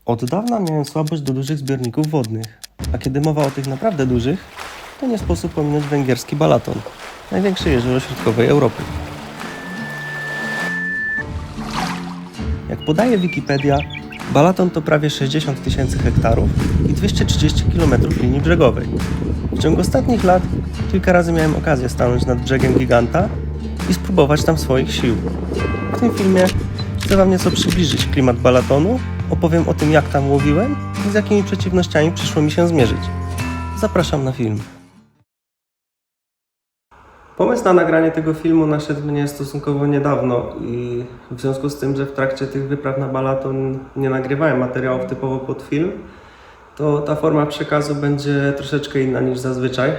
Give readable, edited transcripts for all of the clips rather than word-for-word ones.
Od dawna miałem słabość do dużych zbiorników wodnych, a kiedy mowa o tych naprawdę dużych, to nie sposób pominąć węgierski Balaton, największe jezioro środkowej Europy. Jak podaje Wikipedia, Balaton to prawie 60 000 hektarów i 230 km linii brzegowej. W ciągu ostatnich lat kilka razy miałem okazję stanąć nad brzegiem giganta i spróbować tam swoich sił. W tym filmie chcę Wam nieco przybliżyć klimat Balatonu, opowiem o tym, jak tam łowiłem i z jakimi przeciwnościami przyszło mi się zmierzyć. Zapraszam na film. Pomysł na nagranie tego filmu naszedł mnie stosunkowo niedawno i w związku z tym, że w trakcie tych wypraw na Balaton nie nagrywałem materiałów typowo pod film, to ta forma przekazu będzie troszeczkę inna niż zazwyczaj.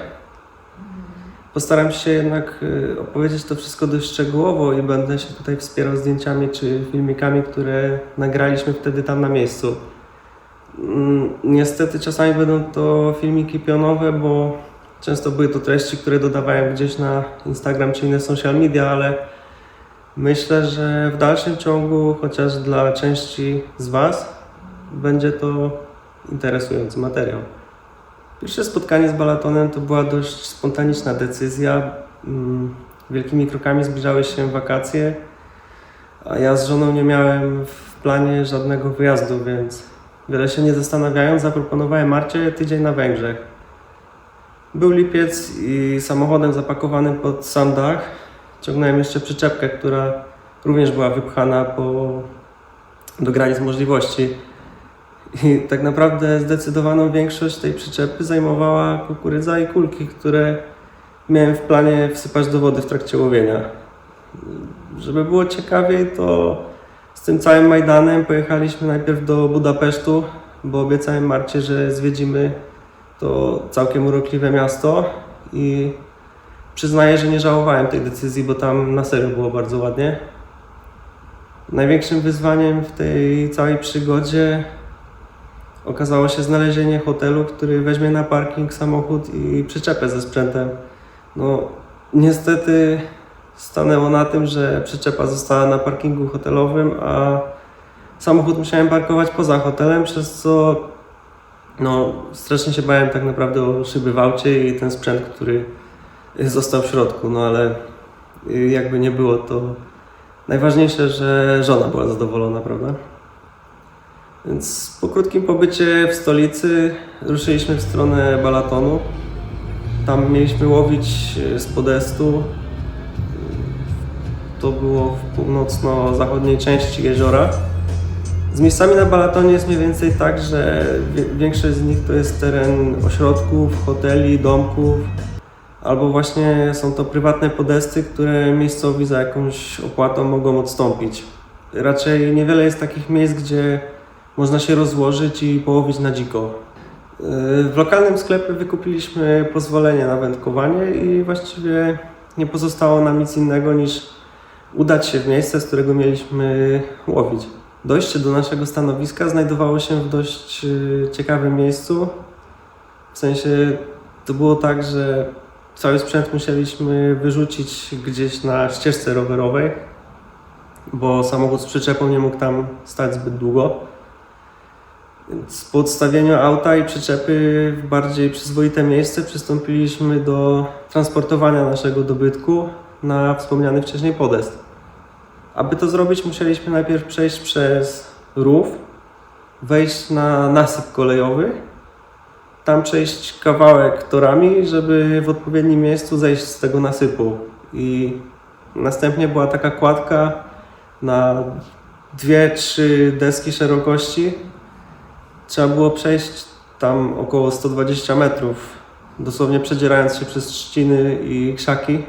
Postaram się jednak opowiedzieć to wszystko dość szczegółowo i będę się tutaj wspierał zdjęciami czy filmikami, które nagraliśmy wtedy tam na miejscu. Niestety czasami będą to filmiki pionowe, bo często były to treści, które dodawałem gdzieś na Instagram czy inne social media, ale myślę, że w dalszym ciągu, chociaż dla części z Was, będzie to interesujący materiał. Pierwsze spotkanie z Balatonem to była dość spontaniczna decyzja. Wielkimi krokami zbliżały się wakacje, a ja z żoną nie miałem w planie żadnego wyjazdu, więc wiele się nie zastanawiając zaproponowałem Marcie tydzień na Węgrzech. Był lipiec i samochodem zapakowanym pod sam dach ciągnąłem jeszcze przyczepkę, która również była wypchana do granic możliwości. I tak naprawdę zdecydowaną większość tej przyczepy zajmowała kukurydza i kulki, które miałem w planie wsypać do wody w trakcie łowienia. Żeby było ciekawiej, to z tym całym Majdanem pojechaliśmy najpierw do Budapesztu, bo obiecałem Marcie, że zwiedzimy to całkiem urokliwe miasto i przyznaję, że nie żałowałem tej decyzji, bo tam na serio było bardzo ładnie. Największym wyzwaniem w tej całej przygodzie okazało się znalezienie hotelu, który weźmie na parking samochód i przyczepę ze sprzętem. Niestety stanęło na tym, że przyczepa została na parkingu hotelowym, a samochód musiałem parkować poza hotelem, przez co strasznie się bałem tak naprawdę o szyby w aucie i ten sprzęt, który został w środku. Ale jakby nie było, to najważniejsze, że żona była zadowolona, prawda? Więc po krótkim pobycie w stolicy ruszyliśmy w stronę Balatonu. Tam mieliśmy łowić z podestu. To było w północno-zachodniej części jeziora. Z miejscami na Balatonie jest mniej więcej tak, że większość z nich to jest teren ośrodków, hoteli, domków, albo właśnie są to prywatne podesty, które miejscowi za jakąś opłatą mogą odstąpić. Raczej niewiele jest takich miejsc, gdzie można się rozłożyć i połowić na dziko. W lokalnym sklepie wykupiliśmy pozwolenie na wędkowanie i właściwie nie pozostało nam nic innego niż udać się w miejsce, z którego mieliśmy łowić. Dojście do naszego stanowiska znajdowało się w dość ciekawym miejscu. W sensie to było tak, że cały sprzęt musieliśmy wyrzucić gdzieś na ścieżce rowerowej, bo samochód z przyczepą nie mógł tam stać zbyt długo. Więc po odstawieniu auta i przyczepy w bardziej przyzwoite miejsce przystąpiliśmy do transportowania naszego dobytku na wspomniany wcześniej podest. Aby to zrobić, musieliśmy najpierw przejść przez rów, wejść na nasyp kolejowy, tam przejść kawałek torami, żeby w odpowiednim miejscu zejść z tego nasypu. I następnie była taka kładka na 2-3 deski szerokości. Trzeba było przejść tam około 120 metrów, dosłownie przedzierając się przez trzciny i krzaki.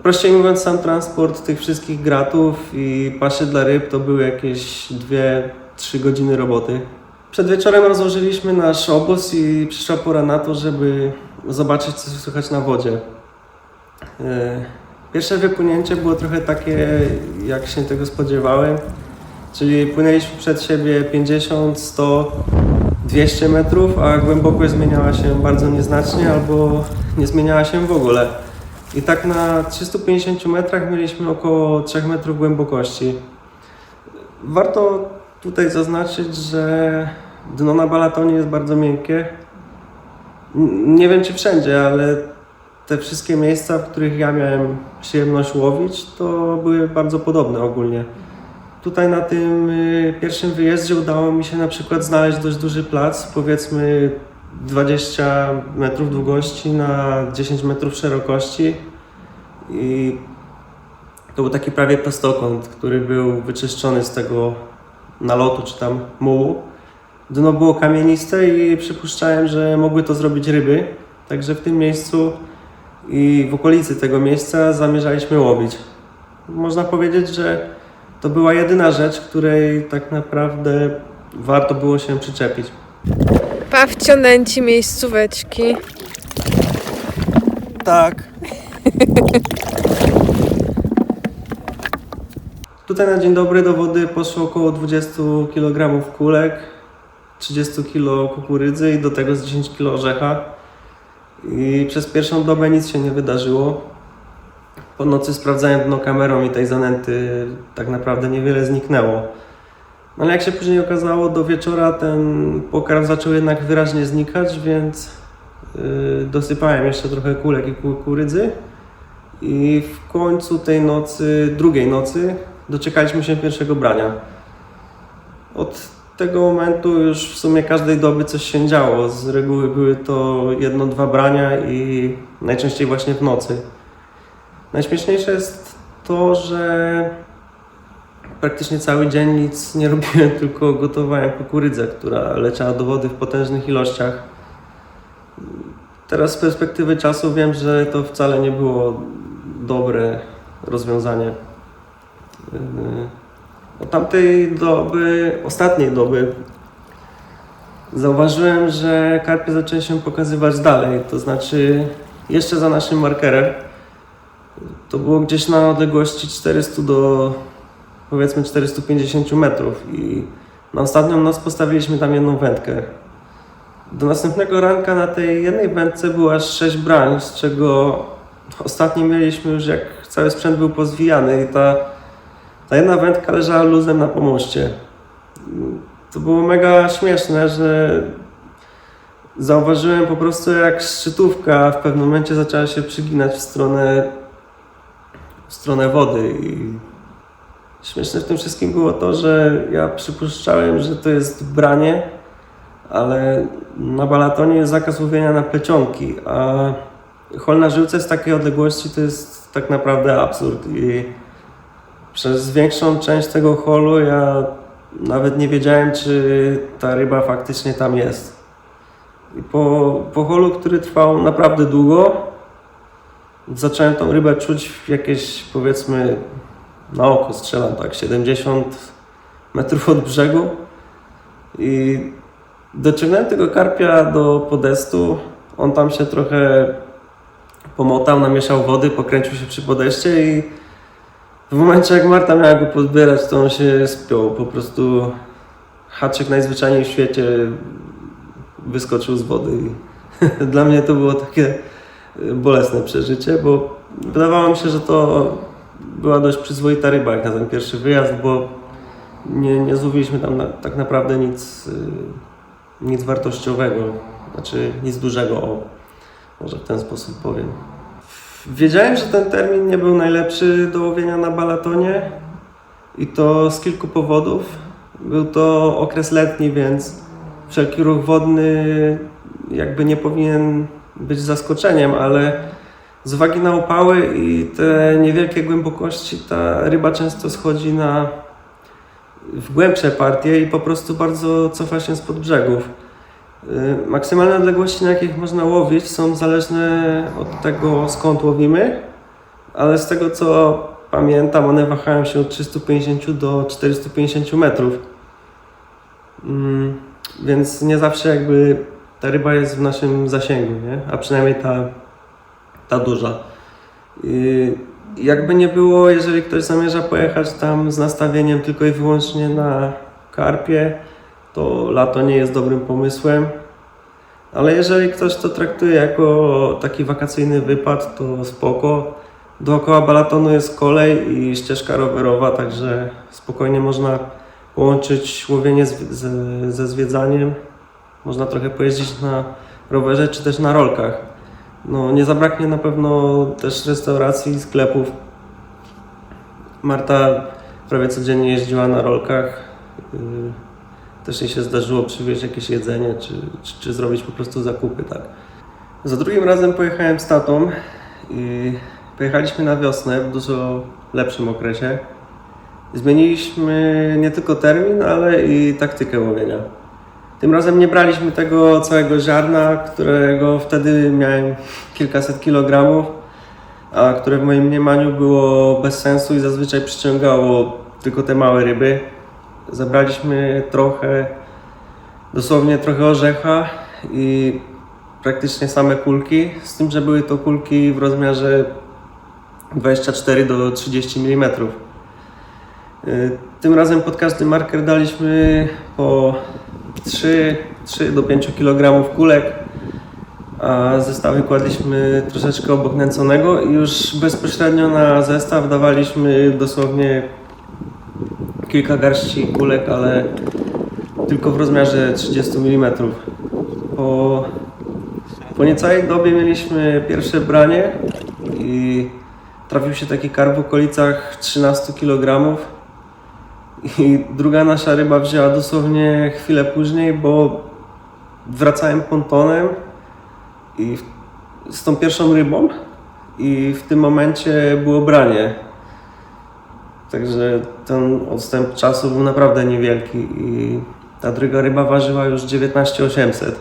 Prościej mówiąc, sam transport tych wszystkich gratów i paszy dla ryb to były jakieś 2-3 godziny roboty. Przed wieczorem rozłożyliśmy nasz obóz i przyszła pora na to, żeby zobaczyć, co słychać na wodzie. Pierwsze wypłynięcie było trochę takie, jak się tego spodziewałem. Czyli płynęliśmy przed siebie 50, 100, 200 metrów, a głębokość zmieniała się bardzo nieznacznie albo nie zmieniała się w ogóle. I tak na 350 metrach mieliśmy około 3 metrów głębokości. Warto tutaj zaznaczyć, że dno na Balatonie jest bardzo miękkie. Nie wiem czy wszędzie, ale te wszystkie miejsca, w których ja miałem przyjemność łowić, to były bardzo podobne ogólnie. Tutaj na tym pierwszym wyjeździe udało mi się na przykład znaleźć dość duży plac, powiedzmy 20 metrów długości na 10 metrów szerokości i to był taki prawie prostokąt, który był wyczyszczony z tego nalotu czy tam mułu. Dno było kamieniste i przypuszczałem, że mogły to zrobić ryby, także w tym miejscu i w okolicy tego miejsca zamierzaliśmy łowić. Można powiedzieć, że to była jedyna rzecz, której tak naprawdę warto było się przyczepić. Pawcionęci miejscóweczki. Tak. Tutaj na dzień dobry do wody poszło około 20 kg kulek, 30 kg kukurydzy i do tego z 10 kg orzecha. I przez pierwszą dobę nic się nie wydarzyło. Po nocy sprawdzałem dno kamerą i tej zanęty tak naprawdę niewiele zniknęło. No ale jak się później okazało, do wieczora ten pokarm zaczął jednak wyraźnie znikać, więc dosypałem jeszcze trochę kulek i kukurydzy. I w końcu tej nocy, drugiej nocy, doczekaliśmy się pierwszego brania. Od tego momentu już w sumie każdej doby coś się działo. Z reguły były to 1-2 brania i najczęściej właśnie w nocy. Najśmieszniejsze jest to, że praktycznie cały dzień nic nie robiłem, tylko gotowałem kukurydzę, która leciała do wody w potężnych ilościach. Teraz z perspektywy czasu wiem, że to wcale nie było dobre rozwiązanie. Od tamtej doby, ostatniej doby, zauważyłem, że karpie zaczęły się pokazywać dalej, to znaczy jeszcze za naszym markerem. To było gdzieś na odległości 400 do powiedzmy 450 metrów i na ostatnią noc postawiliśmy tam jedną wędkę. Do następnego ranka na tej jednej wędce było aż 6 brań, z czego ostatni mieliśmy już jak cały sprzęt był pozwijany i ta jedna wędka leżała luzem na pomoście. To było mega śmieszne, że zauważyłem po prostu jak szczytówka w pewnym momencie zaczęła się przyginać w stronę wody i śmieszne w tym wszystkim było to, że ja przypuszczałem, że to jest branie, ale na Balatonie jest zakaz łowienia na plecionki, a hol na żyłce z takiej odległości to jest tak naprawdę absurd i przez większą część tego holu ja nawet nie wiedziałem, czy ta ryba faktycznie tam jest. I po holu, który trwał naprawdę długo, zacząłem tą rybę czuć w jakieś, powiedzmy, na oko strzelam tak 70 metrów od brzegu i dociągnąłem tego karpia do podestu. On tam się trochę pomotał, namieszał wody, pokręcił się przy podejście i w momencie jak Marta miała go podbierać, to on się spiął. Po prostu haczyk najzwyczajniej w świecie wyskoczył z wody i dla mnie to było takie bolesne przeżycie, bo wydawało mi się, że to była dość przyzwoita ryba jak na ten pierwszy wyjazd, bo nie złowiliśmy tam tak naprawdę nic wartościowego, znaczy nic dużego, może w ten sposób powiem. Wiedziałem, że ten termin nie był najlepszy do łowienia na Balatonie i to z kilku powodów. Był to okres letni, więc wszelki ruch wodny jakby nie powinien być zaskoczeniem, ale z uwagi na upały i te niewielkie głębokości ta ryba często schodzi w głębsze partie i po prostu bardzo cofa się spod brzegów. Maksymalne odległości, na jakich można łowić, są zależne od tego, skąd łowimy, ale z tego co pamiętam, one wahają się od 350 do 450 metrów. Więc nie zawsze jakby ta ryba jest w naszym zasięgu, nie? A przynajmniej ta duża. Jakby nie było, jeżeli ktoś zamierza pojechać tam z nastawieniem tylko i wyłącznie na karpie, to lato nie jest dobrym pomysłem. Ale jeżeli ktoś to traktuje jako taki wakacyjny wypad, to spoko. Dookoła Balatonu jest kolej i ścieżka rowerowa, także spokojnie można połączyć łowienie ze zwiedzaniem. Można trochę pojeździć na rowerze czy też na rolkach. No, nie zabraknie na pewno też restauracji, sklepów. Marta prawie codziennie jeździła na rolkach. Też jej się zdarzyło przywieźć jakieś jedzenie, czy zrobić po prostu zakupy, tak. Za drugim razem pojechałem z tatą i pojechaliśmy na wiosnę w dużo lepszym okresie. Zmieniliśmy nie tylko termin, ale i taktykę łowienia. Tym razem nie braliśmy tego całego ziarna, którego wtedy miałem kilkaset kilogramów, a które w moim mniemaniu było bez sensu i zazwyczaj przyciągało tylko te małe ryby. Zabraliśmy trochę, dosłownie trochę orzecha i praktycznie same kulki, z tym, że były to kulki w rozmiarze 24 do 30 mm. Tym razem pod każdy marker daliśmy po 3 do 5 kg kulek, a zestawy kładliśmy troszeczkę obok nęconego i już bezpośrednio na zestaw dawaliśmy dosłownie kilka garści kulek, ale tylko w rozmiarze 30 mm. Po niecałej dobie mieliśmy pierwsze branie i trafił się taki karp w okolicach 13 kg. I druga nasza ryba wzięła dosłownie chwilę później, bo wracałem pontonem i z tą pierwszą rybą i w tym momencie było branie. Także ten odstęp czasu był naprawdę niewielki i ta druga ryba ważyła już 19 800.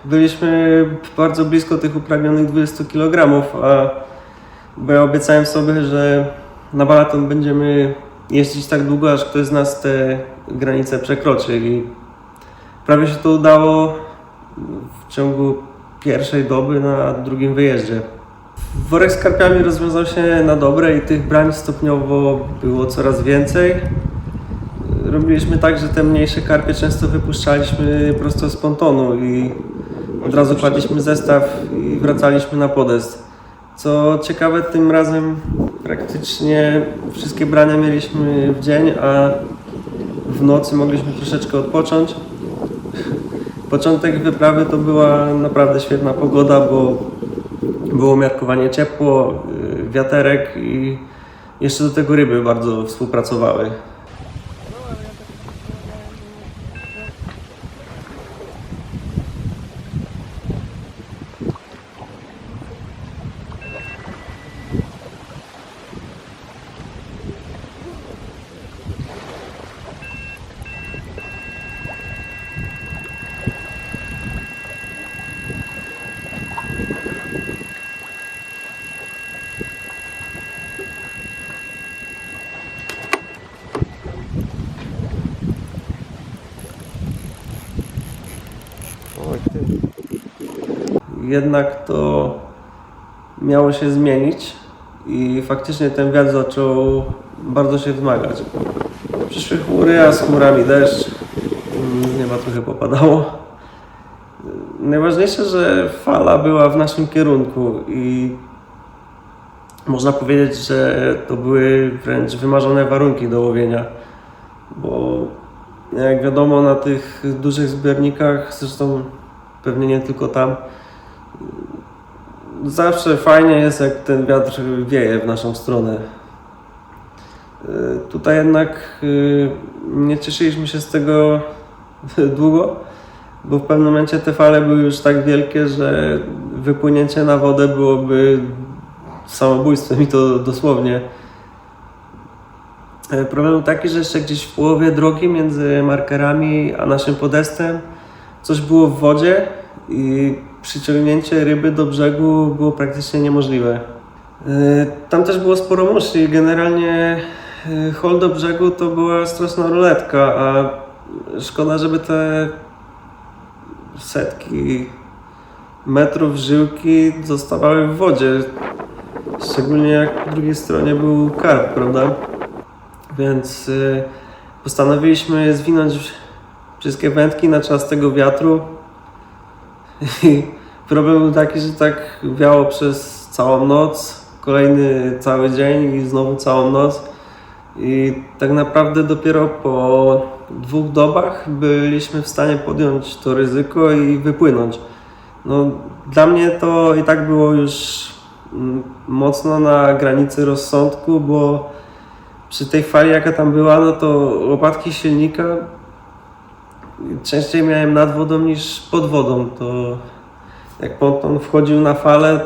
Byliśmy bardzo blisko tych upragnionych 20 kg, bo ja obiecałem sobie, że na Balaton będziemy jeździć tak długo, aż ktoś z nas te granice przekroczy i prawie się to udało w ciągu pierwszej doby na drugim wyjeździe. Worek z karpiami rozwiązał się na dobre i tych brań stopniowo było coraz więcej. Robiliśmy tak, że te mniejsze karpie często wypuszczaliśmy prosto z pontonu i od razu kładliśmy zestaw i wracaliśmy na podest. Co ciekawe, tym razem praktycznie wszystkie brania mieliśmy w dzień, a w nocy mogliśmy troszeczkę odpocząć. Początek wyprawy to była naprawdę świetna pogoda, bo było umiarkowanie ciepło, wiaterek i jeszcze do tego ryby bardzo współpracowały. Jednak to miało się zmienić i faktycznie ten wiatr zaczął bardzo się wzmagać. Przyszły chmury, a z chmurami deszcz, z nieba trochę popadało. Najważniejsze, że fala była w naszym kierunku i można powiedzieć, że to były wręcz wymarzone warunki do łowienia, bo jak wiadomo, na tych dużych zbiornikach, zresztą pewnie nie tylko tam, zawsze fajnie jest, jak ten wiatr wieje w naszą stronę. Tutaj jednak nie cieszyliśmy się z tego długo, bo w pewnym momencie te fale były już tak wielkie, że wypłynięcie na wodę byłoby samobójstwem i to dosłownie. Problem był taki, że jeszcze gdzieś w połowie drogi między markerami a naszym podestem coś było w wodzie i przyciągnięcie ryby do brzegu było praktycznie niemożliwe. Tam też było sporo muszli. Generalnie hol do brzegu to była straszna ruletka, a szkoda, żeby te setki metrów żyłki zostawały w wodzie. Szczególnie jak po drugiej stronie był karp, prawda? Więc postanowiliśmy zwinąć wszystkie wędki na czas tego wiatru. I problem był taki, że tak wiało przez całą noc, kolejny cały dzień i znowu całą noc. I tak naprawdę dopiero po 2 dobach byliśmy w stanie podjąć to ryzyko i wypłynąć. No, dla mnie to i tak było już mocno na granicy rozsądku, bo przy tej fali jaka tam była, no to łopatki silnika częściej miałem nad wodą niż pod wodą. To jak ponton wchodził na falę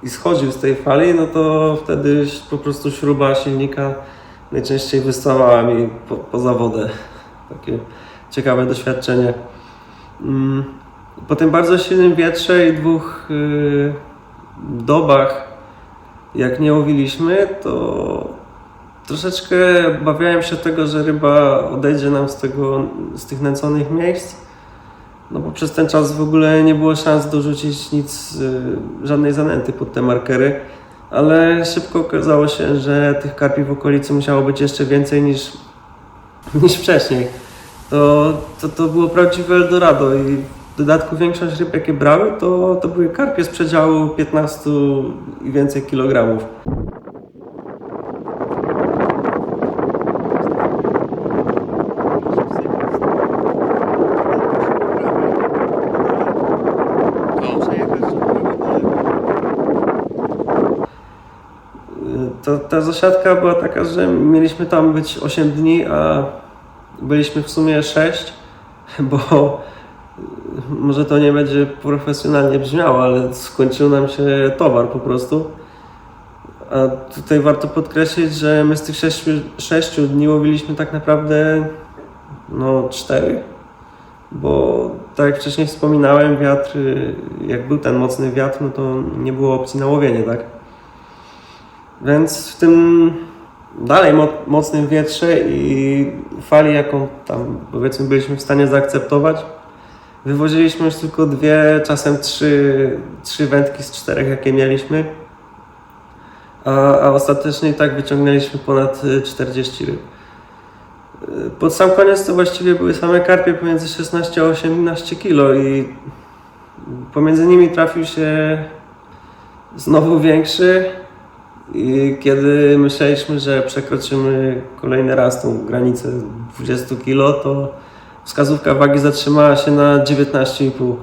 i schodził z tej fali, no to wtedy po prostu śruba silnika najczęściej wystawała mi poza wodę. Takie ciekawe doświadczenie. Po tym bardzo silnym wietrze i 2 dobach, jak nie łowiliśmy, to troszeczkę obawiałem się tego, że ryba odejdzie nam z tych nęconych miejsc. No bo przez ten czas w ogóle nie było szans dorzucić nic, żadnej zanęty pod te markery. Ale szybko okazało się, że tych karpi w okolicy musiało być jeszcze więcej niż wcześniej. To było prawdziwe Eldorado i w dodatku większość ryb, jakie brały, to były karpie z przedziału 15 i więcej kilogramów. Ta zasiadka była taka, że mieliśmy tam być 8 dni, a byliśmy w sumie 6, bo może to nie będzie profesjonalnie brzmiało, ale skończył nam się towar po prostu. A tutaj warto podkreślić, że my z tych 6 dni łowiliśmy tak naprawdę 4, bo tak jak wcześniej wspominałem, wiatr, jak był ten mocny wiatr, no to nie było opcji na łowienie, tak? Więc w tym dalej mocnym wietrze i fali, jaką tam powiedzmy byliśmy w stanie zaakceptować, wywoziliśmy już tylko 2, czasem 3 wędki z 4, jakie mieliśmy, a ostatecznie i tak wyciągnęliśmy ponad 40 ryb. Pod sam koniec to właściwie były same karpie pomiędzy 16 a 18 kg i pomiędzy nimi trafił się znowu większy. I kiedy myśleliśmy, że przekroczymy kolejny raz tą granicę 20 kg, to wskazówka wagi zatrzymała się na 19,5.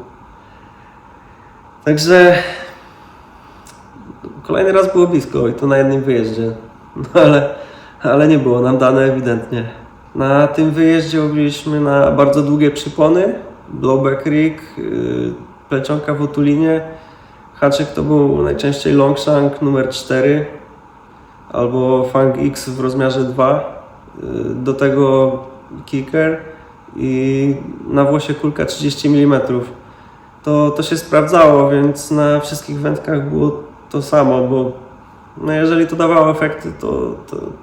Także kolejny raz było blisko i to na jednym wyjeździe. No ale nie było nam dane ewidentnie. Na tym wyjeździe łowiliśmy na bardzo długie przypony, blowback rig, plecionka w otulinie. Haczyk to był najczęściej longshank numer 4 albo fang X w rozmiarze 2, do tego kicker i na włosie kulka 30 mm. To się sprawdzało, więc na wszystkich wędkach było to samo, bo jeżeli to dawało efekty,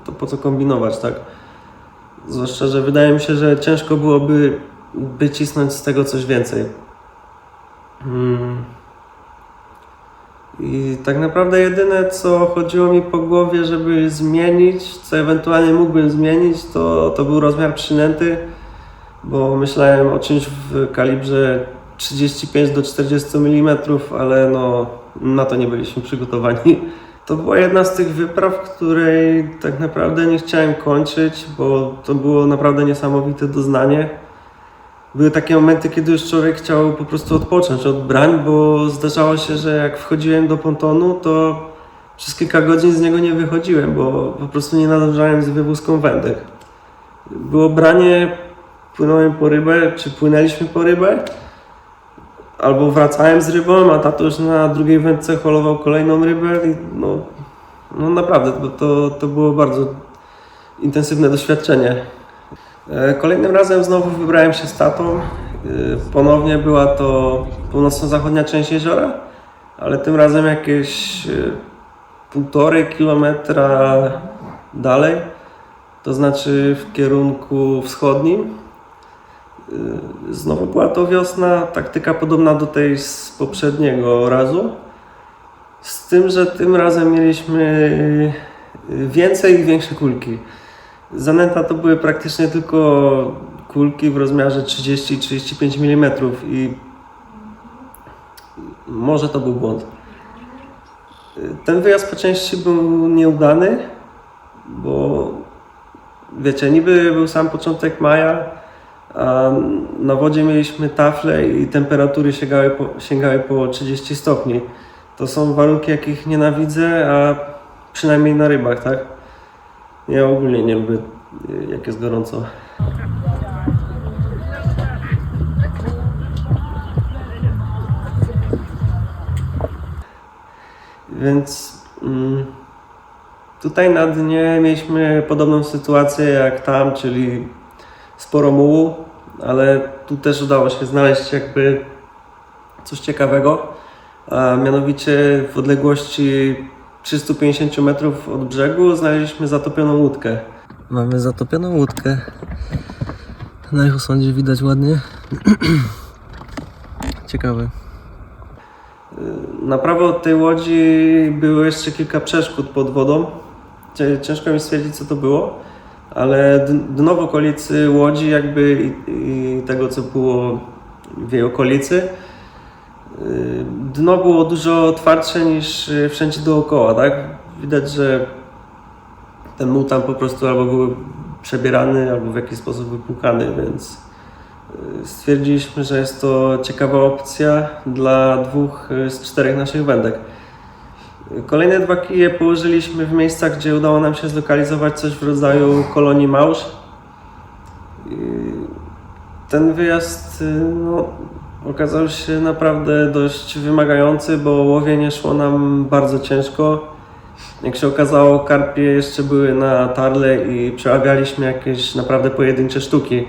to po co kombinować, tak? Zwłaszcza, że wydaje mi się, że ciężko byłoby wycisnąć z tego coś więcej. I tak naprawdę jedyne, co chodziło mi po głowie, żeby zmienić, co ewentualnie mógłbym zmienić, to był rozmiar przynęty, bo myślałem o czymś w kalibrze 35 do 40 mm, ale na to nie byliśmy przygotowani. To była jedna z tych wypraw, której tak naprawdę nie chciałem kończyć, bo to było naprawdę niesamowite doznanie. Były takie momenty, kiedy już człowiek chciał po prostu odpocząć od brań, bo zdarzało się, że jak wchodziłem do pontonu, to przez kilka godzin z niego nie wychodziłem, bo po prostu nie nadążałem z wywózką wędek. Było branie, płynąłem po rybę, czy płynęliśmy po rybę, albo wracałem z rybą, a tato już na drugiej wędce holował kolejną rybę i naprawdę, bo to było bardzo intensywne doświadczenie. Kolejnym razem znowu wybrałem się z tatą. Ponownie była to północno-zachodnia część jeziora, ale tym razem jakieś 1,5 kilometra dalej, to znaczy w kierunku wschodnim. Znowu była to wiosna, taktyka podobna do tej z poprzedniego razu, z tym, że tym razem mieliśmy więcej i większe kulki. Zanęta to były praktycznie tylko kulki w rozmiarze 30-35 mm i może to był błąd. Ten wyjazd po części był nieudany, bo wiecie, niby był sam początek maja, a na wodzie mieliśmy tafle i temperatury sięgały po 30 stopni. To są warunki, jakich nienawidzę, a przynajmniej na rybach, tak? Ja ogólnie nie lubię, jak jest gorąco. Więc tutaj na dnie mieliśmy podobną sytuację jak tam, czyli sporo mułu, ale tu też udało się znaleźć jakby coś ciekawego, a mianowicie w odległości 350 metrów od brzegu znaleźliśmy zatopioną łódkę. Mamy zatopioną łódkę. Na ich osądzie widać ładnie. Ciekawe. Na prawo od tej łodzi było jeszcze kilka przeszkód pod wodą. Ciężko mi stwierdzić, co to było, ale dno w okolicy łodzi jakby i tego, co było w jej okolicy, dno było dużo twardsze niż wszędzie dookoła, tak? Widać, że ten muł tam po prostu albo był przebierany, albo w jakiś sposób wypłukany, więc stwierdziliśmy, że jest to ciekawa opcja dla 2 z 4 naszych wędek. Kolejne 2 kije położyliśmy w miejscach, gdzie udało nam się zlokalizować coś w rodzaju kolonii małż. Ten wyjazd okazał się naprawdę dość wymagający, bo łowienie szło nam bardzo ciężko. Jak się okazało, karpie jeszcze były na tarle i przeławialiśmy jakieś naprawdę pojedyncze sztuki.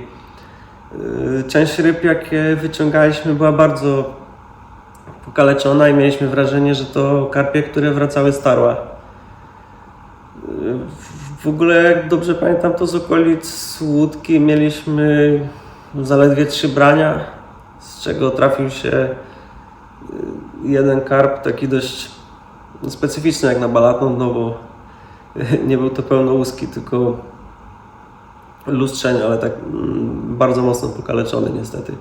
Część ryb, jakie wyciągaliśmy, była bardzo pokaleczona i mieliśmy wrażenie, że to karpie, które wracały z tarła. W ogóle, jak dobrze pamiętam, to z okolic łódki mieliśmy zaledwie 3 brania, z czego trafił się jeden karp, taki dość specyficzny jak na balaton, no bo nie był to pełnołuski, tylko lustrzeń, ale tak bardzo mocno pokaleczony niestety.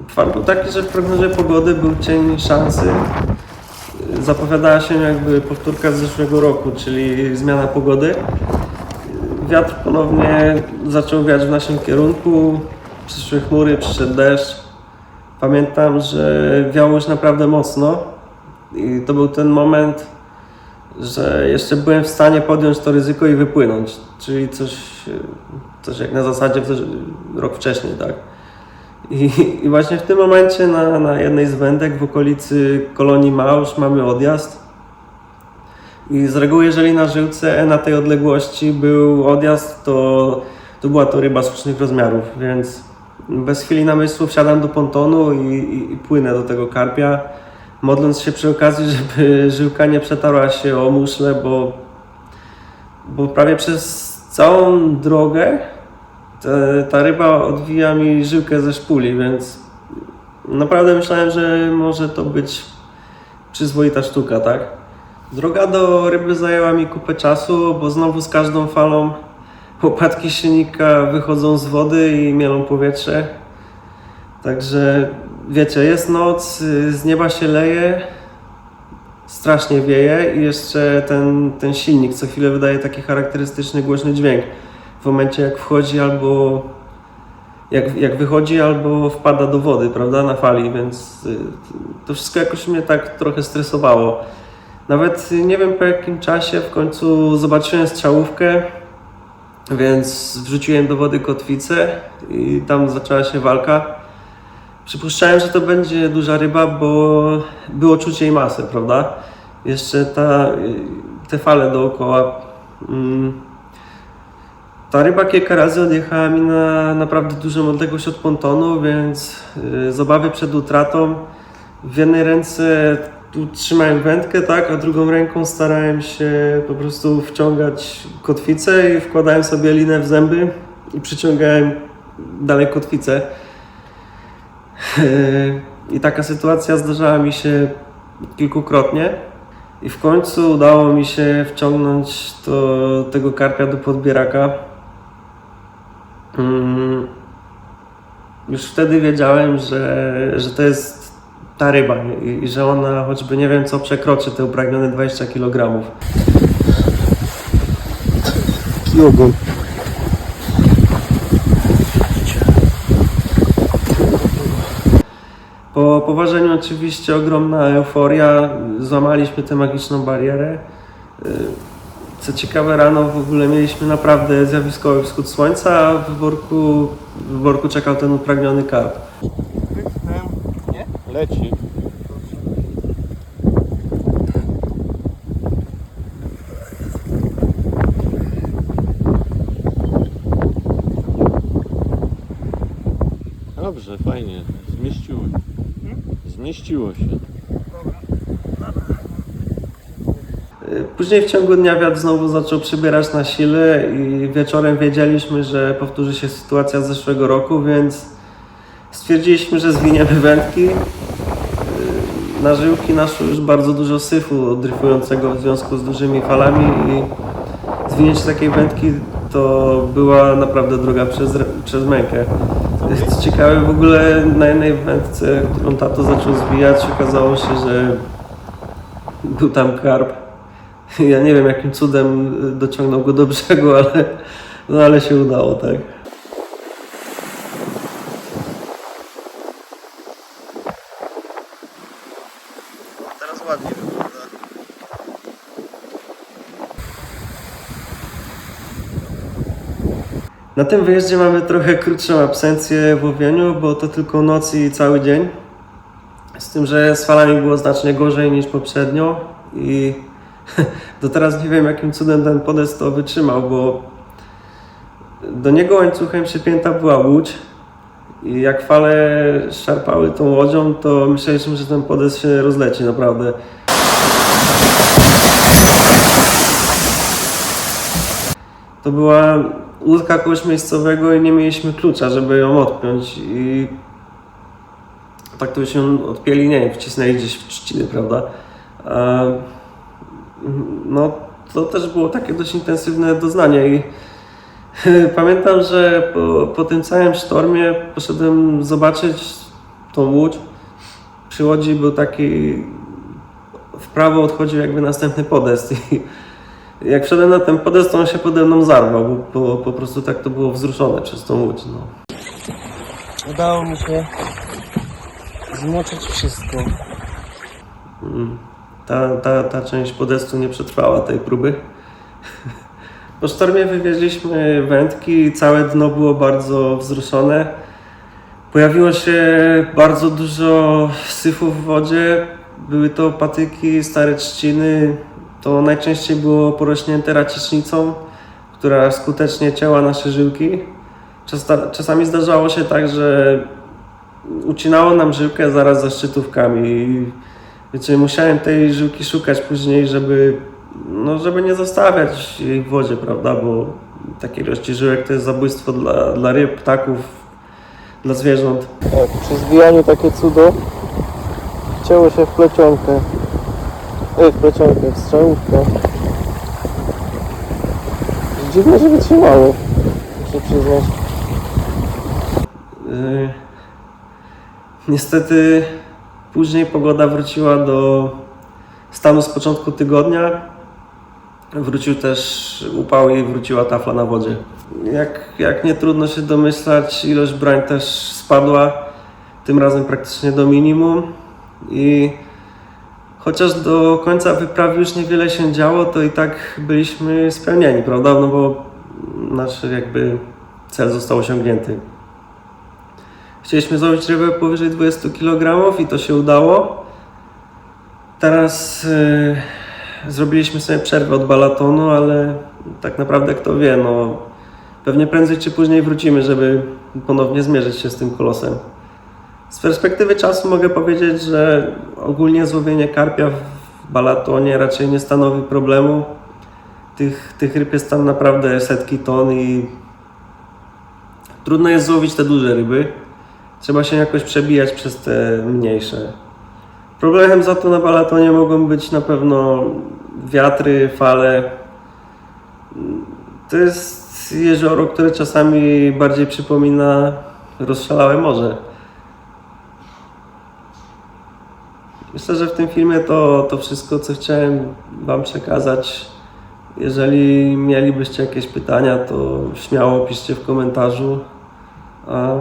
Fakt był taki, że w prognozie pogody był cień szansy. Zapowiadała się jakby powtórka z zeszłego roku, czyli zmiana pogody. Wiatr ponownie zaczął wiać w naszym kierunku, przyszły chmury, przyszedł deszcz. Pamiętam, że wiało już naprawdę mocno i to był ten moment, że jeszcze byłem w stanie podjąć to ryzyko i wypłynąć, czyli coś jak na zasadzie rok wcześniej, tak? I właśnie w tym momencie na jednej z wędek w okolicy kolonii małż mamy odjazd. I z reguły, jeżeli na żyłce na tej odległości był odjazd, to była to ryba słusznych rozmiarów, więc bez chwili namysłu wsiadam do pontonu i płynę do tego karpia, modląc się przy okazji, żeby żyłka nie przetarła się o muszlę, bo prawie przez całą drogę ta ryba odwija mi żyłkę ze szpuli, więc naprawdę myślałem, że może to być przyzwoita sztuka, tak? Droga do ryby zajęła mi kupę czasu, bo znowu z każdą falą łopatki silnika wychodzą z wody i mielą powietrze. Także wiecie, jest noc, z nieba się leje, strasznie wieje i jeszcze ten silnik co chwilę wydaje taki charakterystyczny głośny dźwięk w momencie jak wchodzi albo jak wychodzi albo wpada do wody, prawda, na fali, więc to wszystko jakoś mnie tak trochę stresowało. Nawet nie wiem po jakim czasie w końcu zobaczyłem strzałówkę, więc wrzuciłem do wody kotwicę i tam zaczęła się walka. Przypuszczałem, że to będzie duża ryba, bo było czuć jej masę, prawda? Jeszcze te fale dookoła. Ta ryba kilka razy odjechała mi na naprawdę dużą odległość od pontonu, więc z obawy przed utratą w jednej ręce tu trzymałem wędkę, tak, a drugą ręką starałem się po prostu wciągać kotwicę i wkładałem sobie linę w zęby i przyciągałem dalej kotwicę. I taka sytuacja zdarzała mi się kilkukrotnie i w końcu udało mi się wciągnąć tego karpia do podbieraka. Już wtedy wiedziałem, że to jest ta ryba i że ona choćby nie wiem co przekroczy te upragnione 20 kg. Taki ogon. Po poważeniu oczywiście ogromna euforia, złamaliśmy tę magiczną barierę. Co ciekawe, rano w ogóle mieliśmy naprawdę zjawiskowy wschód słońca, a w worku czekał ten upragniony karp. Nie? Leci. Dobrze, fajnie. Zmieściło się. Zmieściło się. Później w ciągu dnia wiatr znowu zaczął przybierać na sile i wieczorem wiedzieliśmy, że powtórzy się sytuacja z zeszłego roku, więc stwierdziliśmy, że zwiniemy wędki. Na żyłki naszło już bardzo dużo syfu dryfującego w związku z dużymi falami i zwinięcie takiej wędki to była naprawdę droga przez mękę. Jest ciekawe, w ogóle na jednej wędce, którą tato zaczął zwijać, okazało się, że był tam karp. Ja nie wiem, jakim cudem dociągnął go do brzegu, ale się udało, tak. Teraz ładnie wygląda. Na tym wyjeździe mamy trochę krótszą absencję w łowieniu, bo to tylko noc i cały dzień. Z tym, że z falami było znacznie gorzej niż poprzednio i do teraz nie wiem, jakim cudem ten podest to wytrzymał, bo do niego łańcuchem przypięta była łódź i jak fale szarpały tą łodzią, to myśleliśmy, że ten podest się rozleci naprawdę. To była łódka kogoś miejscowego i nie mieliśmy klucza, żeby ją odpiąć i tak to się odpięli, nie wiem, wcisnęli gdzieś w trzciny, prawda? No to też było takie dość intensywne doznanie i pamiętam, że po tym całym sztormie poszedłem zobaczyć tą łódź. Przy łodzi był taki, w prawo odchodził jakby następny podest i jak wszedłem na ten podest, to on się pode mną zarwał, bo po prostu tak to było wzruszone przez tą łódź. No. Udało mi się zmoczyć wszystko. Ta część podestu nie przetrwała tej próby. Po sztormie wywieźliśmy wędki, całe dno było bardzo wzruszone. Pojawiło się bardzo dużo syfu w wodzie. Były to patyki, stare trzciny. To najczęściej było porośnięte racicznicą, która skutecznie cięła nasze żyłki. Czasami zdarzało się tak, że ucinało nam żyłkę zaraz za szczytówkami. I wiecie, musiałem tej żyłki szukać później, żeby nie zostawiać jej w wodzie, prawda? Bo takie ilości żyłek to jest zabójstwo dla ryb, ptaków, dla zwierząt. Tak, przy zwijaniu takie cudo wcięło się w plecionkę. W strzałówkę. Dziwne, że wytrzymało, muszę przyznać. Niestety później pogoda wróciła do stanu z początku tygodnia. Wrócił też upał i wróciła tafla na wodzie. Jak nie trudno się domyślać, ilość brań też spadła, tym razem praktycznie do minimum. I chociaż do końca wyprawy już niewiele się działo, to i tak byliśmy spełnieni, prawda? No bo nasz jakby cel został osiągnięty. Chcieliśmy złowić rybę powyżej 20 kg i to się udało. Teraz zrobiliśmy sobie przerwę od balatonu, ale tak naprawdę kto wie, no pewnie prędzej czy później wrócimy, żeby ponownie zmierzyć się z tym kolosem. Z perspektywy czasu mogę powiedzieć, że ogólnie złowienie karpia w balatonie raczej nie stanowi problemu. Tych ryb jest tam naprawdę setki ton i trudno jest złowić te duże ryby. Trzeba się jakoś przebijać przez te mniejsze. Problemem za to na balatonie mogą być na pewno wiatry, fale. To jest jezioro, które czasami bardziej przypomina rozszalałe morze. Myślę, że w tym filmie to wszystko, co chciałem Wam przekazać. Jeżeli mielibyście jakieś pytania, to śmiało piszcie w komentarzu. A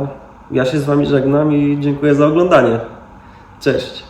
ja się z Wami żegnam i dziękuję za oglądanie. Cześć!